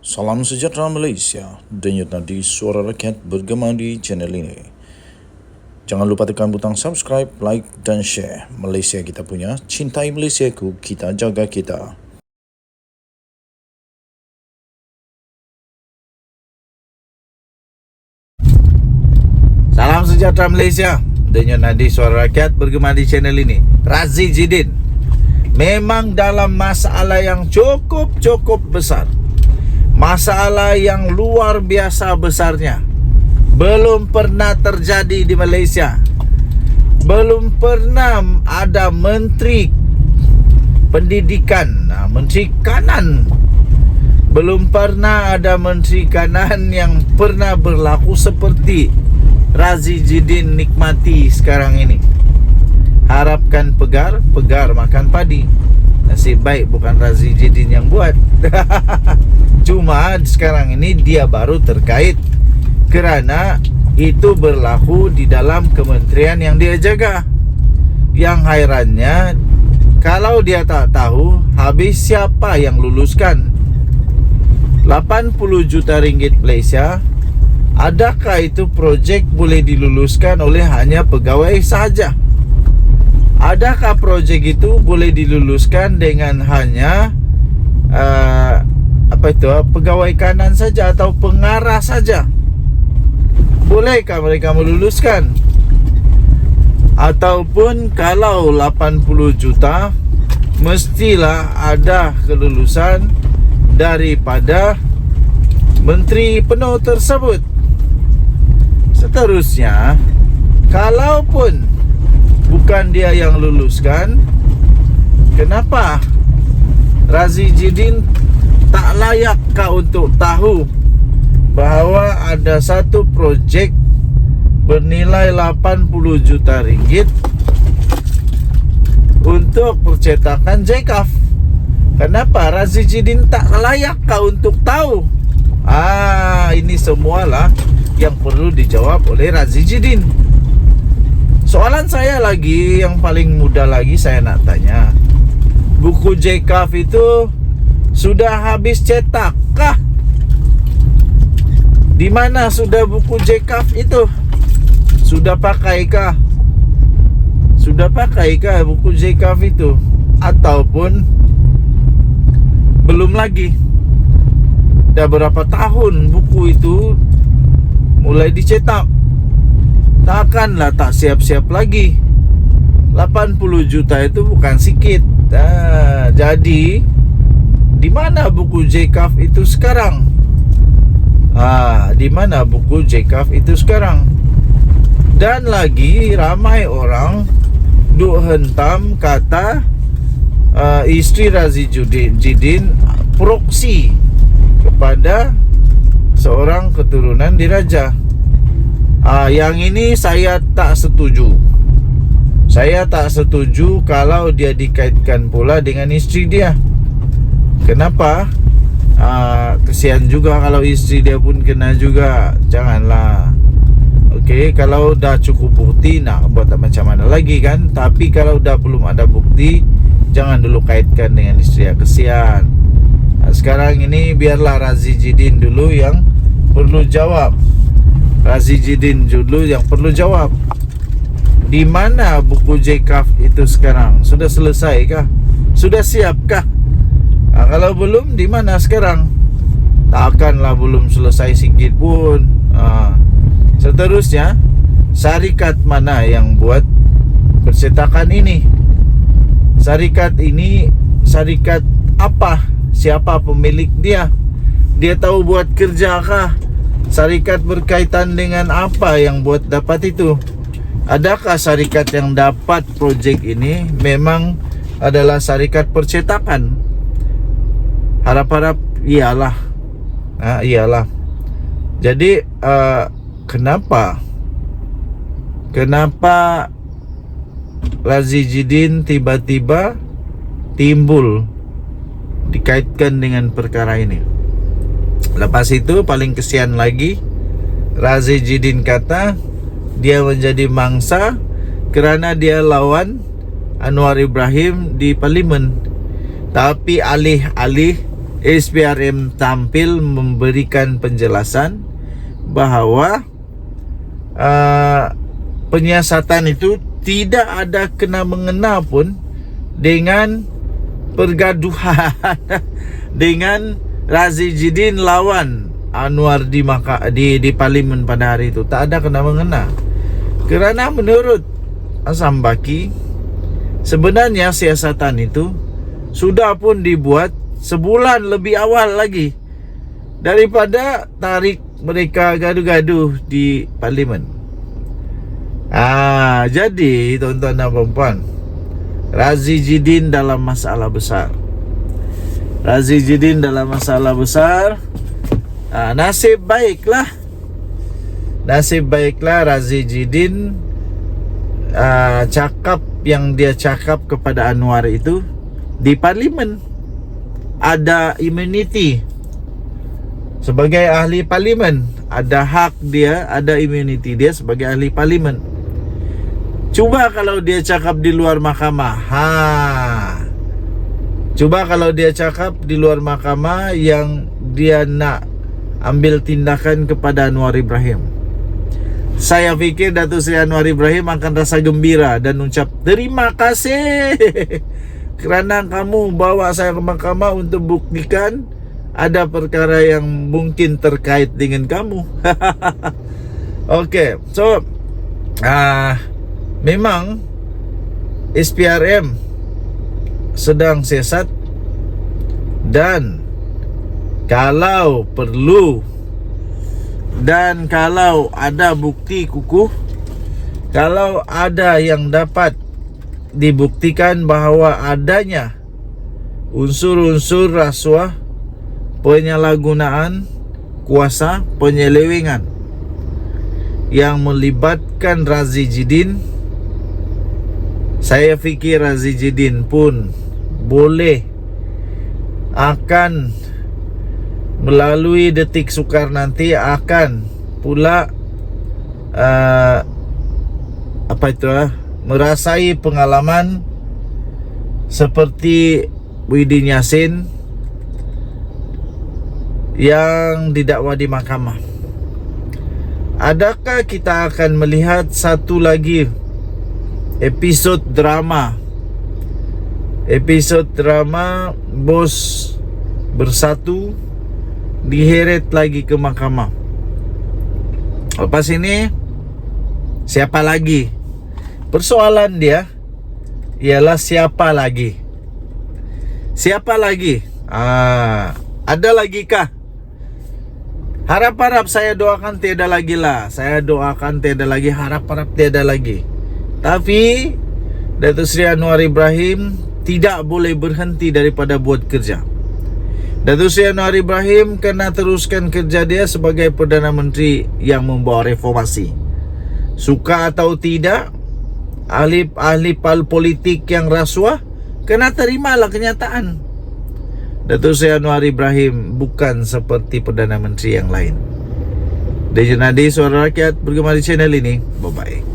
Salam sejahtera Malaysia, denyut nadi suara rakyat bergema di channel ini. Jangan lupa tekan butang subscribe, like dan share. Malaysia kita punya, cintai Malaysiaku, kita jaga kita. Salam sejahtera Malaysia, denyut nadi suara rakyat bergema di channel ini. Razi Jidin memang dalam masalah yang cukup besar. Masalah yang luar biasa besarnya. Belum pernah terjadi di Malaysia. Belum pernah ada menteri pendidikan, menteri kanan. Belum pernah ada menteri kanan yang pernah berlaku seperti Razi Jidin nikmati sekarang ini. Harapkan pegar makan padi. Nasib baik bukan Razi Jidin yang buat. Cuma sekarang ini dia baru terkait kerana itu berlaku di dalam kementerian yang dia jaga. Yang hairannya, kalau dia tak tahu, habis siapa yang luluskan 80 juta ringgit Malaysia. Adakah itu projek boleh diluluskan oleh hanya pegawai sahaja? Adakah projek itu boleh diluluskan dengan hanya pegawai kanan saja atau pengarah saja? Bolehkah mereka meluluskan? Ataupun kalau 80 juta mestilah ada kelulusan daripada menteri penuh tersebut. Seterusnya, kalaupun bukan dia yang luluskan, kenapa Razi Jidin tak layakkah untuk tahu bahawa ada satu projek bernilai 80 juta ringgit untuk percetakan JKAF? Kenapa Razi Jidin tak layakkah untuk tahu? Ini semualah yang perlu dijawab oleh Razi Jidin. Soalan saya lagi, yang paling mudah lagi saya nak tanya, buku JKAF itu sudah habis cetak kah? Di mana sudah buku JKAF itu? Sudah pakai kah? Sudah pakai kah buku JKAF itu? Ataupun belum lagi? Dah berapa tahun buku itu mulai dicetak? Takkanlah tak siap-siap lagi. 80 juta itu bukan sikit. Jadi di mana buku JKAF itu sekarang? Di mana buku JKAF itu sekarang? Dan lagi ramai orang duk hentam kata isteri Razi Jidin proksi kepada seorang keturunan diraja. Yang ini saya tak setuju. Saya tak setuju kalau dia dikaitkan pula dengan isteri dia. Kenapa? Kesian juga kalau isteri dia pun kena juga. Janganlah. Okey, kalau dah cukup bukti nak buat macam mana lagi kan? Tapi kalau dah belum ada bukti, jangan dulu kaitkan dengan isteri. Kesian. Sekarang ini biarlah Razi Jidin dulu yang perlu jawab. Razi Jidin dulu yang perlu jawab. Di mana buku JKAF itu sekarang? Sudah selesai kah? Sudah siap kah? Kalau belum, di mana sekarang? Takkanlah belum selesai sikit pun. Seterusnya, syarikat mana yang buat percetakan ini? Syarikat ini, syarikat apa? Siapa pemilik dia? Dia tahu buat kerja kah? Syarikat berkaitan dengan apa yang buat dapat itu? Adakah syarikat yang dapat projek ini memang adalah syarikat percetakan? Harap-harap iyalah. Iyalah. Jadi kenapa Razi Jidin tiba-tiba timbul dikaitkan dengan perkara ini? Lepas itu paling kesian lagi, Razi Jidin kata dia menjadi mangsa kerana dia lawan Anwar Ibrahim di parlimen. Tapi alih-alih SPRM tampil memberikan penjelasan bahawa penyiasatan itu tidak ada kena mengena pun dengan pergaduhan dengan Razijidin lawan Anwar di parlimen pada hari itu. Tak ada kena mengena. Kerana menurut Azam Baki, sebenarnya siasatan itu sudah pun dibuat sebulan lebih awal lagi daripada tarik mereka gaduh-gaduh di parlimen. Jadi tuan-tuan dan puan-puan, Razijidin dalam masalah besar. Razijidin dalam masalah besar. Nasib baiklah Razijidin cakap yang dia cakap kepada Anwar itu di parlimen. Ada immunity sebagai ahli parlimen, ada hak dia, ada immunity dia sebagai ahli parlimen. Cuba kalau dia cakap di luar mahkamah. Cuba kalau dia cakap di luar mahkamah yang dia nak ambil tindakan kepada Anwar Ibrahim. Saya fikir Datuk Seri Anwar Ibrahim akan rasa gembira dan ucap terima kasih kerana kamu bawa saya ke mahkamah untuk buktikan ada perkara yang mungkin terkait dengan kamu. Okay, so memang SPRM sedang siasat, dan kalau perlu dan kalau ada bukti kukuh, kalau ada yang dapat dibuktikan bahawa adanya unsur-unsur rasuah, penyalahgunaan kuasa, penyelewengan yang melibatkan Razijidin, saya fikir Razijidin pun boleh akan melalui detik sukar nanti akan pula merasai pengalaman seperti Muhyiddin Yassin yang didakwa di mahkamah. Adakah kita akan melihat satu lagi episod drama bos bersatu diheret lagi ke mahkamah? Lepas ini siapa lagi? Persoalan dia ialah siapa lagi? Siapa lagi? Ada lagi kah? Harap-harap saya doakan tiada lagi lah. Saya doakan tiada lagi, harap-harap tiada lagi. Tapi Datuk Seri Anwar Ibrahim tidak boleh berhenti daripada buat kerja. Datuk Seri Anwar Ibrahim kena teruskan kerja dia sebagai Perdana Menteri yang membawa reformasi. Suka atau tidak, ahli politik yang rasuah kena terimalah kenyataan. Datuk Seri Anwar Ibrahim bukan seperti Perdana Menteri yang lain. Dejan Nadi, Suara Rakyat, bergema di channel ini. Bye-bye.